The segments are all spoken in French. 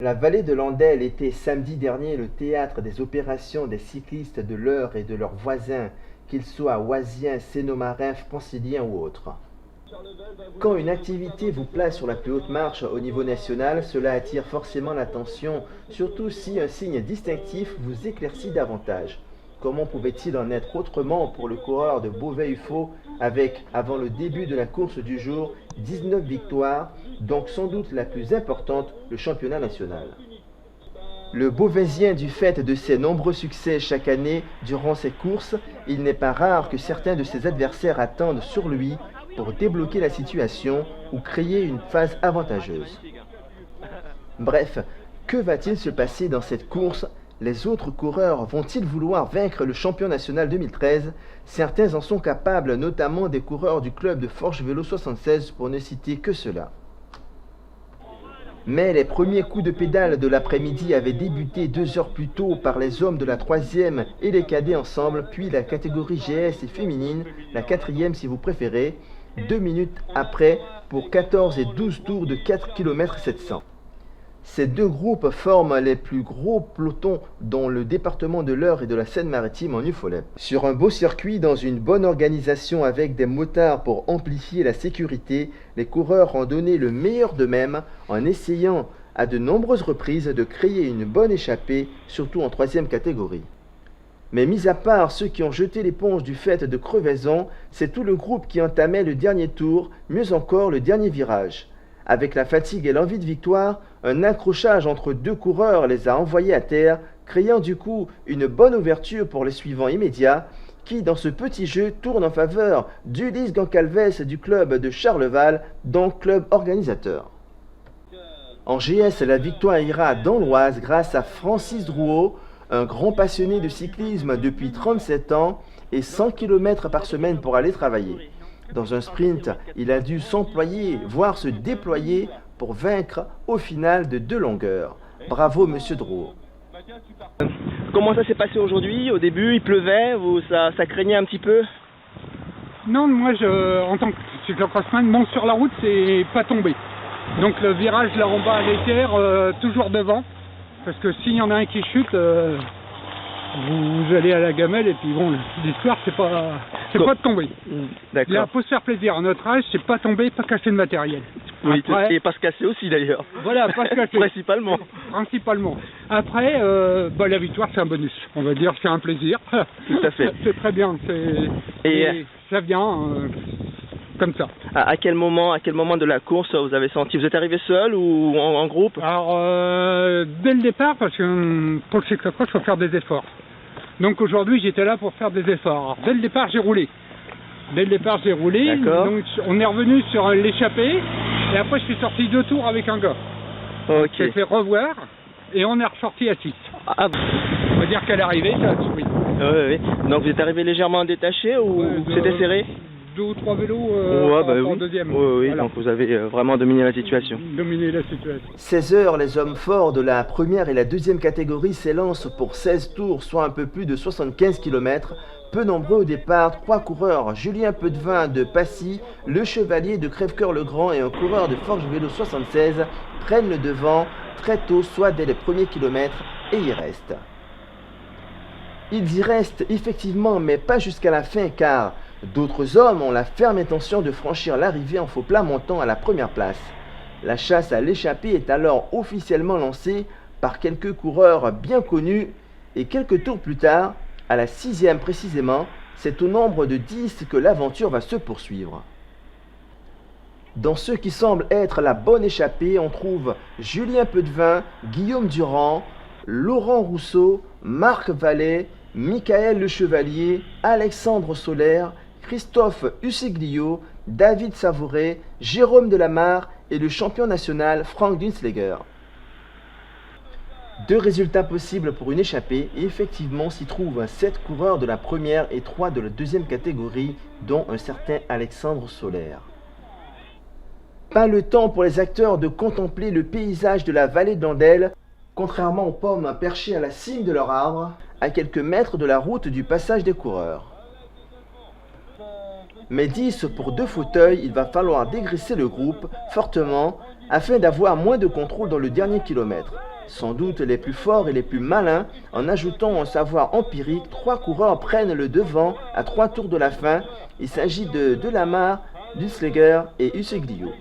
La vallée de l'Andelle était samedi dernier le théâtre des opérations des cyclistes de l'Eure et de leurs voisins, qu'ils soient oisiens, sénomarins, franciliens ou autres. Quand une activité vous place sur la plus haute marche au niveau national, cela attire forcément l'attention, surtout si un signe distinctif vous éclaircit davantage. Comment pouvait-il en être autrement pour le coureur de Beauvais-UFO avec, avant le début de la course du jour, 19 victoires, donc sans doute la plus importante, le championnat national. Le Beauvaisien, du fait de ses nombreux succès chaque année durant ses courses, il n'est pas rare que certains de ses adversaires attendent sur lui pour débloquer la situation ou créer une phase avantageuse. Bref, que va-t-il se passer dans cette course? Les autres coureurs vont-ils vouloir vaincre le champion national 2013? Certains en sont capables, notamment des coureurs du club de Forge Vélo 76 pour ne citer que cela. Mais les premiers coups de pédale de l'après-midi avaient débuté 2 heures plus tôt par les hommes de la 3e et les cadets ensemble, puis la catégorie GS et féminine, la 4e si vous préférez, 2 minutes après pour 14 et 12 tours de 4 km 700. Ces deux groupes forment les plus gros pelotons dans le département de l'Eure et de la Seine-Maritime en UFOLEP. Sur un beau circuit, dans une bonne organisation avec des motards pour amplifier la sécurité, les coureurs ont donné le meilleur d'eux-mêmes en essayant à de nombreuses reprises de créer une bonne échappée, surtout en 3e catégorie. Mais mis à part ceux qui ont jeté l'éponge du fait de crevaison, c'est tout le groupe qui entamait le dernier tour, mieux encore le dernier virage. Avec la fatigue et l'envie de victoire, un accrochage entre deux coureurs les a envoyés à terre, créant du coup une bonne ouverture pour les suivants immédiats, qui dans ce petit jeu tournent en faveur d'Ulysse Goncalves du club de Charleval, donc club organisateur. En GS, la victoire ira dans l'Oise grâce à Francis Drouot, un grand passionné de cyclisme depuis 37 ans et 100 km par semaine pour aller travailler. Dans un sprint, il a dû s'employer, voire se déployer pour vaincre au final de 2 longueurs. Bravo Monsieur Drouot. Comment ça s'est passé aujourd'hui? Au début, il pleuvait, ça craignait un petit peu? Non, moi, en tant que cyclocrossman, monte sur la route, c'est pas tomber. Donc le virage là en bas à l'équerre, toujours devant, parce que s'il y en a un qui chute, vous allez à la gamelle et puis bon, l'histoire c'est pas de tomber. D'accord. Là, faut se faire plaisir. À notre âge, c'est pas tomber, pas casser le matériel. Oui, Après, et pas se casser aussi d'ailleurs. voilà, pas se casser. Principalement. Principalement. Après, la victoire c'est un bonus. On va dire c'est un plaisir. Tout à fait. C'est très bien. Et ça vient comme ça. À quel moment de la course vous avez senti? Vous êtes arrivé seul ou en groupe? Alors, dès le départ, parce que pour le cyclocross, il faut faire des efforts. Donc aujourd'hui, j'étais là pour faire des efforts. Alors, dès le départ, j'ai roulé. Donc on est revenu sur l'échappée. Et après, je suis sorti 2 tours avec un gars. Ok. J'ai fait revoir et on est ressorti à 6. Ah. On va dire qu'à l'arrivée, ça a souri. Oui. Donc vous êtes arrivé légèrement détaché ou c'était serré? 2 ou 3 vélos en deuxième. Oui, voilà. Donc vous avez vraiment dominé la situation. Dominé la situation. 16 heures, les hommes forts de la première et la 2e catégorie s'élancent pour 16 tours, soit un peu plus de 75 km. Peu nombreux au départ, 3 coureurs, Julien Peudevin de Passy, le Chevalier de Crèvecoeur-le-Grand et un coureur de Forge Vélo 76 prennent le devant très tôt, soit dès les premiers kilomètres, et y restent. Ils y restent effectivement, mais pas jusqu'à la fin, car d'autres hommes ont la ferme intention de franchir l'arrivée en faux plat montant à la première place. La chasse à l'échappée est alors officiellement lancée par quelques coureurs bien connus et quelques tours plus tard, à la 6e précisément, c'est au nombre de 10 que l'aventure va se poursuivre. Dans ceux qui semblent être la bonne échappée, on trouve Julien Peudevin, Guillaume Durand, Laurent Rousseau, Marc Vallet, Michael Le Chevalier, Alexandre Solaire, Christophe Usiglio, David Savouret, Jérôme Delamarre et le champion national Frank Dunsleger. 2 résultats possibles pour une échappée et effectivement s'y trouvent 7 coureurs de la première et 3 de la 2e catégorie, dont un certain Alexandre Solaire. Pas le temps pour les acteurs de contempler le paysage de la vallée de l'Andelle, contrairement aux pommes perchées à la cime de leur arbre, à quelques mètres de la route du passage des coureurs. Mais 10 pour 2 fauteuils, il va falloir dégraisser le groupe fortement afin d'avoir moins de contrôle dans le dernier kilomètre. Sans doute les plus forts et les plus malins, en ajoutant un savoir empirique, 3 coureurs prennent le devant à 3 tours de la fin. Il s'agit de Delamare, Dunsleger et Useglio.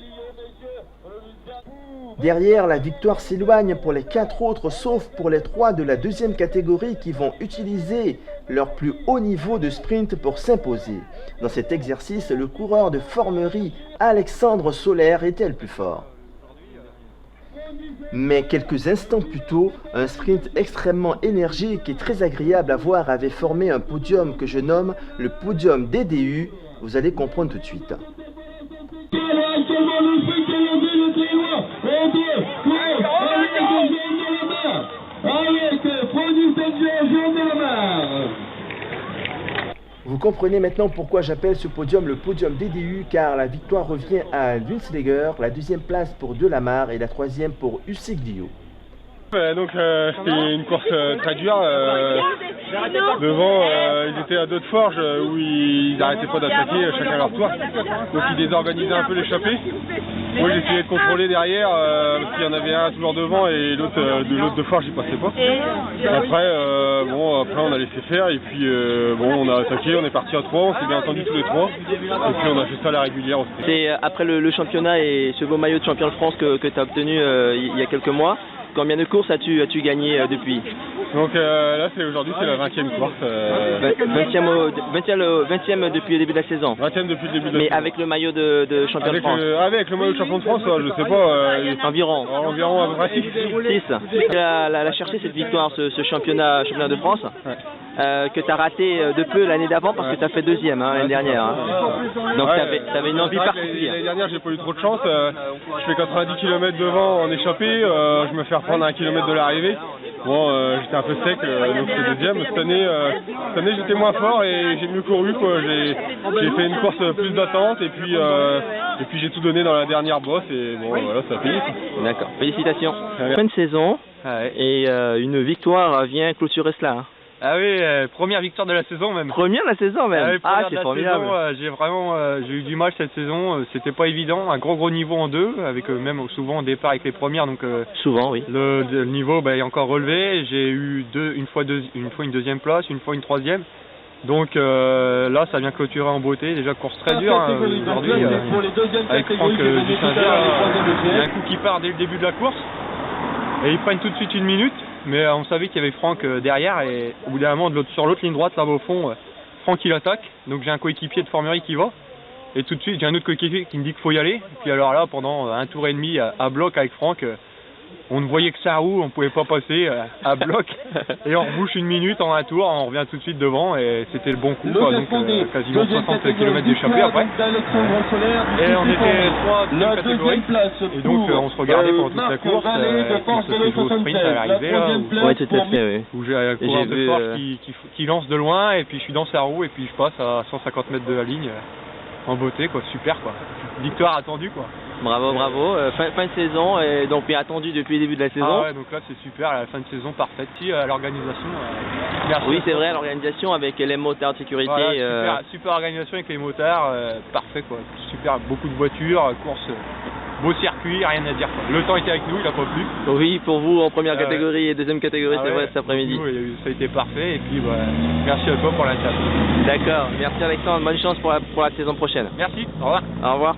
Derrière, la victoire s'éloigne pour les 4 autres, sauf pour les 3 de la deuxième catégorie qui vont utiliser leur plus haut niveau de sprint pour s'imposer. Dans cet exercice, le coureur de Formerie, Alexandre Soler, était le plus fort. Mais quelques instants plus tôt, un sprint extrêmement énergique et très agréable à voir avait formé un podium que je nomme le podium DDU. Vous allez comprendre tout de suite. Vous comprenez maintenant pourquoi j'appelle ce podium le podium DDU, car la victoire revient à Dunsleger, la deuxième place pour Delamare et la troisième pour Useglio. Donc c'était une course très dure. Devant, ils étaient à deux de forge où ils n'arrêtaient pas d'attaquer chacun à leur tour. Donc ils désorganisaient un peu l'échappée. Moi j'essayais de contrôler derrière parce qu'il y en avait un toujours devant et l'autre de forge il passait pas. Après, après on a laissé faire et puis on a attaqué, on est parti à 3, on s'est bien entendu tous les 3 et puis on a fait ça à la régulière aussi. C'est après le championnat et ce beau maillot de champion de France que tu as obtenu il y a quelques mois. Combien de courses as-tu gagné depuis? Donc là aujourd'hui c'est la 20e course. 20e depuis le début de la saison. 20e depuis le début de la saison. Mais avec le maillot de champion de France. Avec le maillot de champion de France, je sais pas. Environ à peu près 6. La chercher cette victoire, ce championnat de France. Ouais. Que tu as raté de peu l'année d'avant parce que tu as fait deuxième l'année dernière. Donc tu avais une envie particulière. L'année dernière j'ai pas eu trop de chance, je fais 90 km devant en échappée, je me fais reprendre à 1 km de l'arrivée. Bon, j'étais un peu sec, donc c'est deuxième. Cette année j'étais moins fort et j'ai mieux couru, quoi. J'ai fait une course plus d'attente et puis j'ai tout donné dans la dernière bosse et bon voilà, ça a payé. D'accord, félicitations. Fin de saison et une victoire vient clôturer cela. Ah oui, première victoire de la saison même. Première de la saison même. Ah, c'est formidable. J'ai eu du mal cette saison, c'était pas évident, un gros niveau en deux, avec même souvent au départ avec les premières, donc souvent oui. Le niveau est encore relevé. J'ai eu une fois une deuxième place, une fois une troisième. Donc là ça vient clôturer en beauté, déjà course très dure aujourd'hui avec Franck Dussinger, il y a un coup qui part dès le début de la course et ils prennent tout de suite une minute. Mais on savait qu'il y avait Franck derrière et au bout d'un moment sur l'autre ligne droite là-bas au fond, Franck il attaque, donc j'ai un coéquipier de Formerie qui va et tout de suite j'ai un autre coéquipier qui me dit qu'il faut y aller. Et puis alors là pendant un tour et demi à bloc avec Franck, on ne voyait que sa roue, on pouvait pas passer à bloc et on rebouche une minute en un tour, on revient tout de suite devant et c'était le bon coup quoi, donc quasiment 60 km d'échappée après. Et on était 3 de catégorie et donc on se regardait pendant toute la course, se joue au sprint à l'arrivée là, ouais, tout à fait, oui. Où j'ai un coureur de force qui lance de loin et puis je suis dans sa roue et puis je passe à 150 mètres de la ligne en beauté quoi, super quoi, victoire attendue quoi. Bravo, fin de saison et donc bien attendu depuis le début de la saison. Ah ouais, donc là c'est super, la fin de saison parfaite. Si à l'organisation, merci. Oui c'est vrai, l'organisation avec les motards de sécurité. Voilà, super organisation avec les motards, parfait quoi, super, beaucoup de voitures, course, beau circuit, rien à dire quoi. Le temps était avec nous, il a pas plu. Oui, pour vous en première catégorie et deuxième catégorie, c'est vrai cet après-midi. Ça a été parfait et puis merci à toi pour l'interview. D'accord, merci Alexandre, bonne chance pour la saison prochaine. Merci, au revoir. Au revoir.